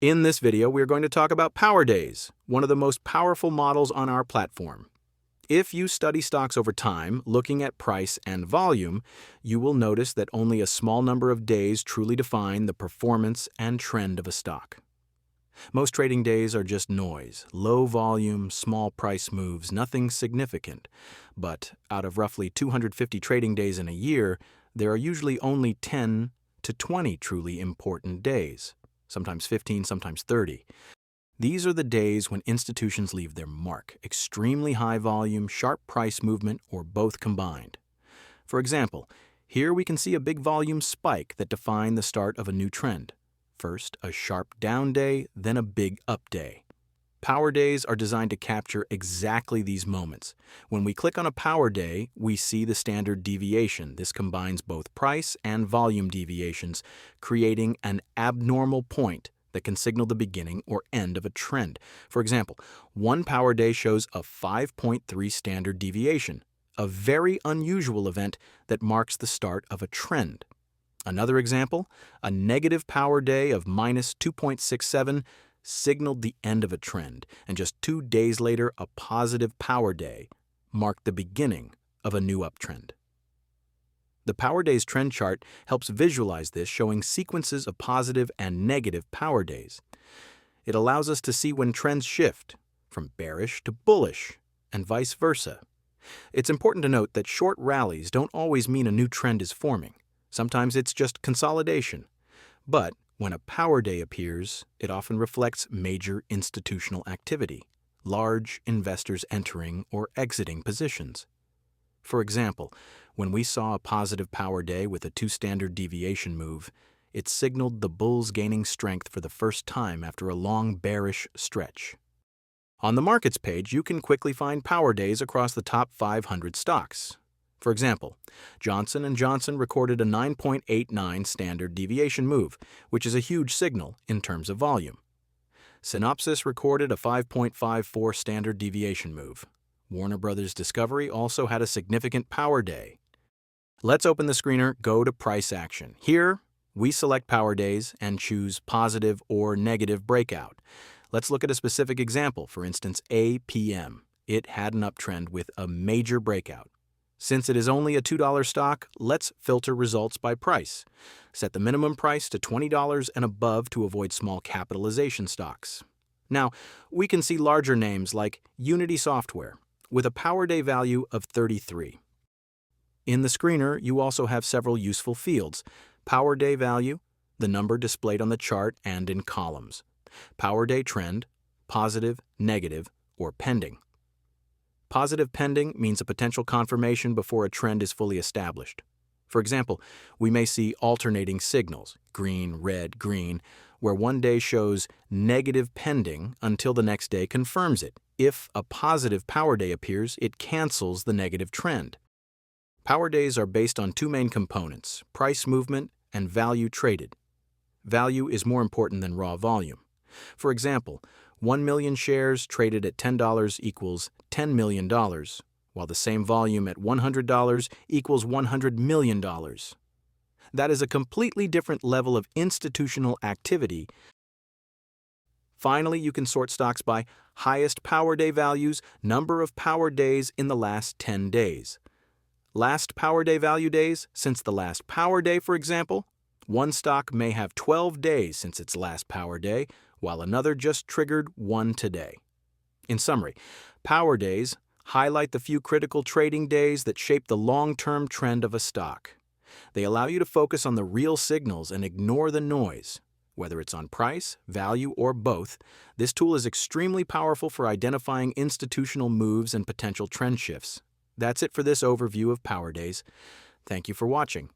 In this video, we are going to talk about Power Days, one of the most powerful models on our platform. If you study stocks over time, looking at price and volume, you will notice that only a small number of days truly define the performance and trend of a stock. Most trading days are just noise, low volume, small price moves, nothing significant. But out of roughly 250 trading days in a year, there are usually only 10 to 20 truly important days, sometimes 15, sometimes 30. These are the days when institutions leave their mark, extremely high volume, sharp price movement, or both combined. For example, here we can see a big volume spike that defined the start of a new trend. First, a sharp down day, then a big up day. Power days are designed to capture exactly these moments. When we click on a power day, we see the standard deviation. This combines both price and volume deviations, creating an abnormal point that can signal the beginning or end of a trend. For example, one power day shows a 5.3 standard deviation, a very unusual event that marks the start of a trend. Another example, a negative power day of minus 2.67 signaled the end of a trend, and just 2 days later, a positive power day marked the beginning of a new uptrend. The Power Days trend chart helps visualize this, showing sequences of positive and negative power days. It allows us to see when trends shift from bearish to bullish and vice versa. It's important to note that short rallies don't always mean a new trend is forming. Sometimes it's just consolidation. But when a power day appears, it often reflects major institutional activity, large investors entering or exiting positions. For example, when we saw a positive power day with a 2 standard deviation move, it signaled the bulls gaining strength for the first time after a long bearish stretch. On the markets page, you can quickly find power days across the top 500 stocks. For example, Johnson & Johnson recorded a 9.89 standard deviation move, which is a huge signal in terms of volume. Synopsys recorded a 5.54 standard deviation move. Warner Bros. Discovery also had a significant power day. Let's open the screener, go to Price Action. Here, we select power days and choose positive or negative breakout. Let's look at a specific example, for instance, APM. It had an uptrend with a major breakout. Since it is only a $2 stock, let's filter results by price. Set the minimum price to $20 and above to avoid small capitalization stocks. Now, we can see larger names like Unity Software, with a power day value of 33. In the screener, you also have several useful fields: power day value, the number displayed on the chart and in columns, power day trend, positive, negative, or pending. Positive pending means a potential confirmation before a trend is fully established. For example, we may see alternating signals, green, red, green, where one day shows negative pending until the next day confirms it. If a positive power day appears, it cancels the negative trend. Power days are based on 2 main components: price movement and value traded. Value is more important than raw volume. For example, 1 million shares traded at $10 equals $10 million, while the same volume at $100 equals $100 million. That is a completely different level of institutional activity. Finally, you can sort stocks by highest power day values, number of power days in the last 10 days. Last power day value days since the last power day, for example. One stock may have 12 days since its last power day, while another just triggered one today. In summary, power days highlight the few critical trading days that shape the long-term trend of a stock. They allow you to focus on the real signals and ignore the noise. Whether it's on price, value, or both, this tool is extremely powerful for identifying institutional moves and potential trend shifts. That's it for this overview of Power Days. Thank you for watching.